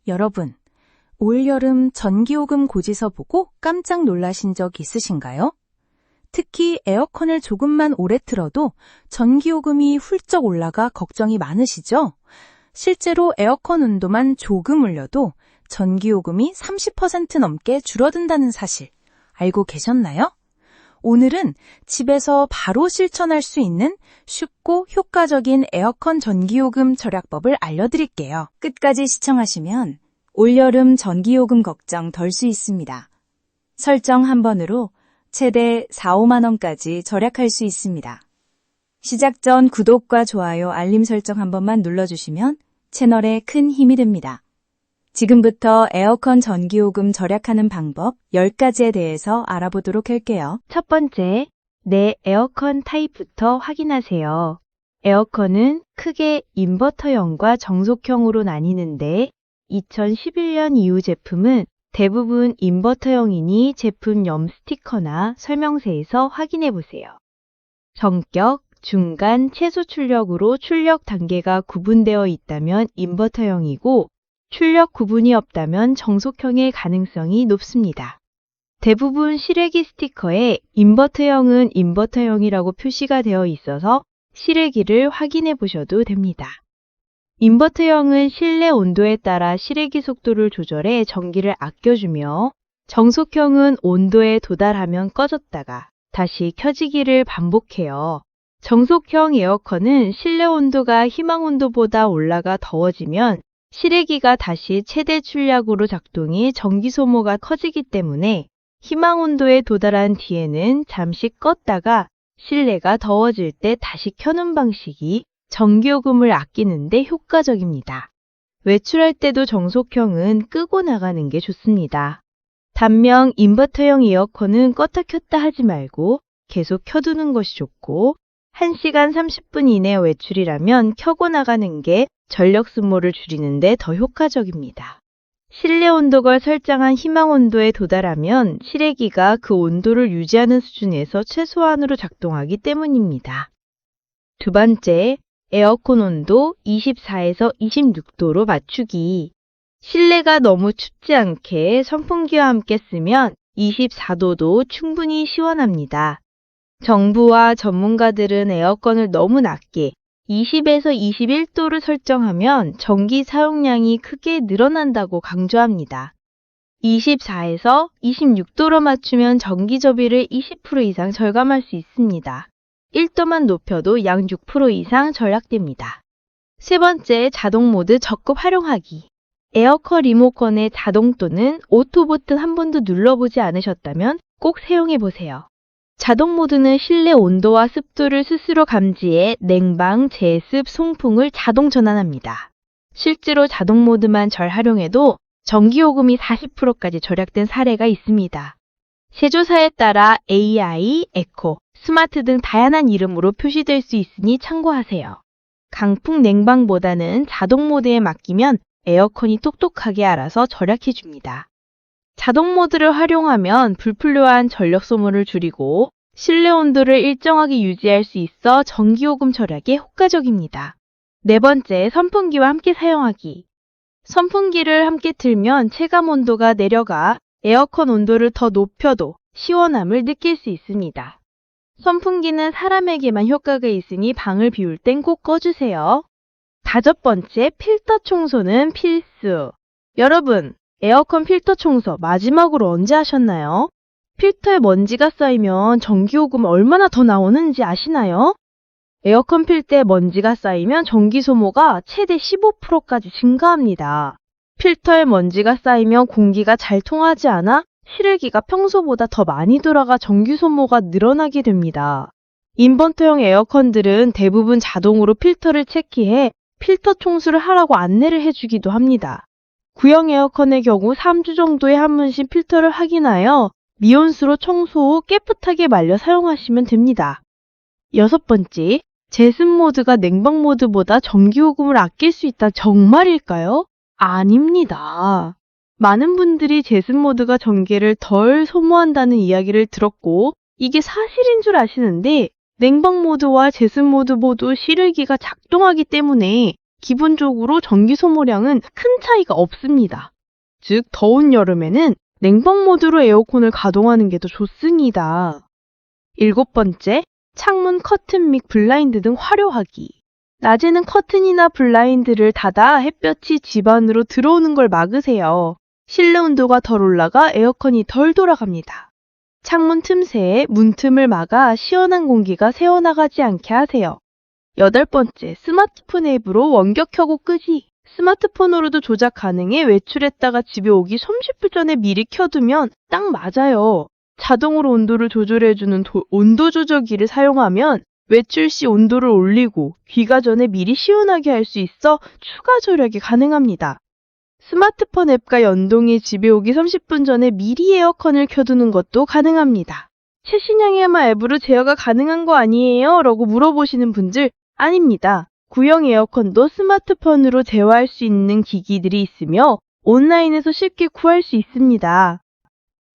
여러분, 올여름 전기요금 고지서 보고 깜짝 놀라신 적 있으신가요? 특히 에어컨을 조금만 오래 틀어도 전기요금이 훌쩍 올라가 걱정이 많으시죠? 실제로 에어컨 온도만 조금 올려도 전기요금이 30% 넘게 줄어든다는 사실 알고 계셨나요? 오늘은 집에서 바로 실천할 수 있는 쉽고 효과적인 에어컨 전기요금 절약법을 알려드릴게요. 끝까지 시청하시면 올여름 전기요금 걱정 덜 수 있습니다. 설정 한 번으로 최대 4, 5만 원까지 절약할 수 있습니다. 시작 전 구독과 좋아요, 알림 설정 한 번만 눌러주시면 채널에 큰 힘이 됩니다. 지금부터 에어컨 전기요금 절약하는 방법 10가지에 대해서 알아보도록 할게요. 첫 번째, 내 에어컨 타입부터 확인하세요. 에어컨은 크게 인버터형과 정속형으로 나뉘는데 2011년 이후 제품은 대부분 인버터형이니 제품 염 스티커나 설명서에서 확인해보세요. 성격, 중간, 최소 출력으로 출력 단계가 구분되어 있다면 인버터형이고 출력 구분이 없다면 정속형의 가능성이 높습니다. 대부분 실외기 스티커에 인버터형은 인버터형이라고 표시가 되어 있어서 실외기를 확인해 보셔도 됩니다. 인버터형은 실내 온도에 따라 실외기 속도를 조절해 전기를 아껴주며 정속형은 온도에 도달하면 꺼졌다가 다시 켜지기를 반복해요. 정속형 에어컨은 실내 온도가 희망 온도보다 올라가 더워지면 실외기가 다시 최대 출력으로 작동해 전기 소모가 커지기 때문에 희망 온도에 도달한 뒤에는 잠시 껐다가 실내가 더워질 때 다시 켜는 방식이 전기요금을 아끼는 데 효과적입니다. 외출할 때도 정속형은 끄고 나가는 게 좋습니다. 단면 인버터형 에어컨은 껐다 켰다 하지 말고 계속 켜두는 것이 좋고 1시간 30분 이내 외출이라면 켜고 나가는 게 전력 소모를 줄이는 데 더 효과적입니다. 실내 온도가 설정한 희망 온도에 도달하면 실외기가 그 온도를 유지하는 수준에서 최소한으로 작동하기 때문입니다. 두 번째, 에어컨 온도 24에서 26도로 맞추기. 실내가 너무 춥지 않게 선풍기와 함께 쓰면 24도도 충분히 시원합니다. 정부와 전문가들은 에어컨을 너무 낮게 20에서 21도를 설정하면 전기 사용량이 크게 늘어난다고 강조합니다. 24에서 26도로 맞추면 전기 저비를 20% 이상 절감할 수 있습니다. 1도만 높여도 약 6% 이상 절약됩니다. 세 번째, 자동 모드 적극 활용하기. 에어컨 리모컨의 자동 또는 오토 버튼 한 번도 눌러보지 않으셨다면 꼭 사용해보세요. 자동 모드는 실내 온도와 습도를 스스로 감지해 냉방, 제습, 송풍을 자동 전환합니다. 실제로 자동 모드만 잘 활용해도 전기요금이 40%까지 절약된 사례가 있습니다. 제조사에 따라 AI, 에코, 스마트 등 다양한 이름으로 표시될 수 있으니 참고하세요. 강풍 냉방보다는 자동 모드에 맡기면 에어컨이 똑똑하게 알아서 절약해줍니다. 자동 모드를 활용하면 불필요한 전력 소모를 줄이고 실내 온도를 일정하게 유지할 수 있어 전기요금 절약에 효과적입니다. 네 번째, 선풍기와 함께 사용하기. 선풍기를 함께 틀면 체감 온도가 내려가 에어컨 온도를 더 높여도 시원함을 느낄 수 있습니다. 선풍기는 사람에게만 효과가 있으니 방을 비울 땐 꼭 꺼주세요. 다섯 번째, 필터 청소는 필수. 여러분, 에어컨 필터 청소 마지막으로 언제 하셨나요? 필터에 먼지가 쌓이면 전기요금 얼마나 더 나오는지 아시나요? 에어컨 필터에 먼지가 쌓이면 전기 소모가 최대 15%까지 증가합니다. 필터에 먼지가 쌓이면 공기가 잘 통하지 않아 실외기가 평소보다 더 많이 돌아가 전기 소모가 늘어나게 됩니다. 인버터형 에어컨들은 대부분 자동으로 필터를 체크해 필터 청소를 하라고 안내를 해주기도 합니다. 구형 에어컨의 경우 3주 정도에 한 번씩 필터를 확인하여 미온수로 청소 후 깨끗하게 말려 사용하시면 됩니다. 여섯 번째, 제습 모드가 냉방 모드보다 전기요금을 아낄 수 있다 정말일까요? 아닙니다. 많은 분들이 제습 모드가 전기를 덜 소모한다는 이야기를 들었고 이게 사실인 줄 아시는데 냉방 모드와 제습 모드 모두 실외기가 작동하기 때문에 기본적으로 전기 소모량은 큰 차이가 없습니다. 즉, 더운 여름에는 냉방 모드로 에어컨을 가동하는 게 더 좋습니다. 7번째, 창문 커튼 및 블라인드 등 화려하기. 낮에는 커튼이나 블라인드를 닫아 햇볕이 집 안으로 들어오는 걸 막으세요. 실내 온도가 덜 올라가 에어컨이 덜 돌아갑니다. 창문 틈새에 문틈을 막아 시원한 공기가 새어나가지 않게 하세요. 8번째, 스마트폰 앱으로 원격 켜고 끄기. 스마트폰으로도 조작 가능해 외출했다가 집에 오기 30분 전에 미리 켜두면 딱 맞아요. 자동으로 온도를 조절해주는 온도 조절기를 사용하면 외출 시 온도를 올리고 귀가 전에 미리 시원하게 할 수 있어 추가 절약이 가능합니다. 스마트폰 앱과 연동해 집에 오기 30분 전에 미리 에어컨을 켜두는 것도 가능합니다. 최신형에만 앱으로 제어가 가능한 거 아니에요? 라고 물어보시는 분들 아닙니다. 구형 에어컨도 스마트폰으로 제어할 수 있는 기기들이 있으며 온라인에서 쉽게 구할 수 있습니다.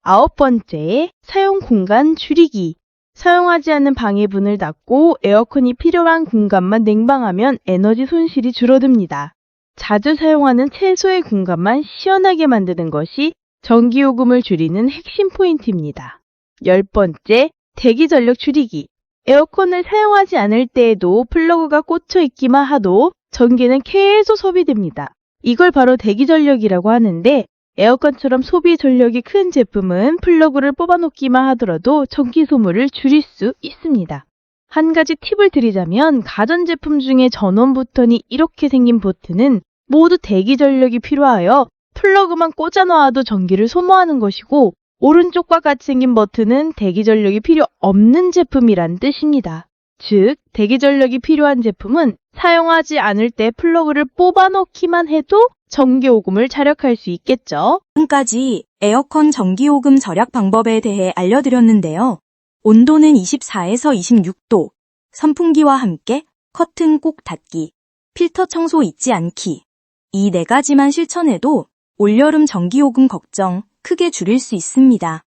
9번째, 사용 공간 줄이기. 사용하지 않는 방의 문을 닫고 에어컨이 필요한 공간만 냉방하면 에너지 손실이 줄어듭니다. 자주 사용하는 최소의 공간만 시원하게 만드는 것이 전기요금을 줄이는 핵심 포인트입니다. 10번째, 대기 전력 줄이기. 에어컨을 사용하지 않을 때에도 플러그가 꽂혀 있기만 하도 전기는 계속 소비됩니다. 이걸 바로 대기 전력이라고 하는데 에어컨처럼 소비 전력이 큰 제품은 플러그를 뽑아놓기만 하더라도 전기 소모를 줄일 수 있습니다. 한 가지 팁을 드리자면 가전제품 중에 전원 버튼이 이렇게 생긴 버튼은 모두 대기 전력이 필요하여 플러그만 꽂아 놔도 전기를 소모하는 것이고 오른쪽과 같이 생긴 버튼은 대기 전력이 필요 없는 제품이란 뜻입니다. 즉, 대기 전력이 필요한 제품은 사용하지 않을 때 플러그를 뽑아 넣기만 해도 전기요금을 절약할 수 있겠죠. 지금까지 에어컨 전기요금 절약 방법에 대해 알려드렸는데요. 온도는 24에서 26도, 선풍기와 함께 커튼 꼭 닫기, 필터 청소 잊지 않기. 이 4가지만 실천해도 올여름 전기요금 걱정 크게 줄일 수 있습니다.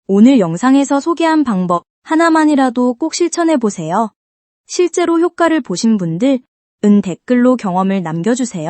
오늘 영상에서 소개한 방법 하나만이라도 꼭 실천해보세요. 실제로 효과를 보신 분들은 댓글로 경험을 남겨주세요.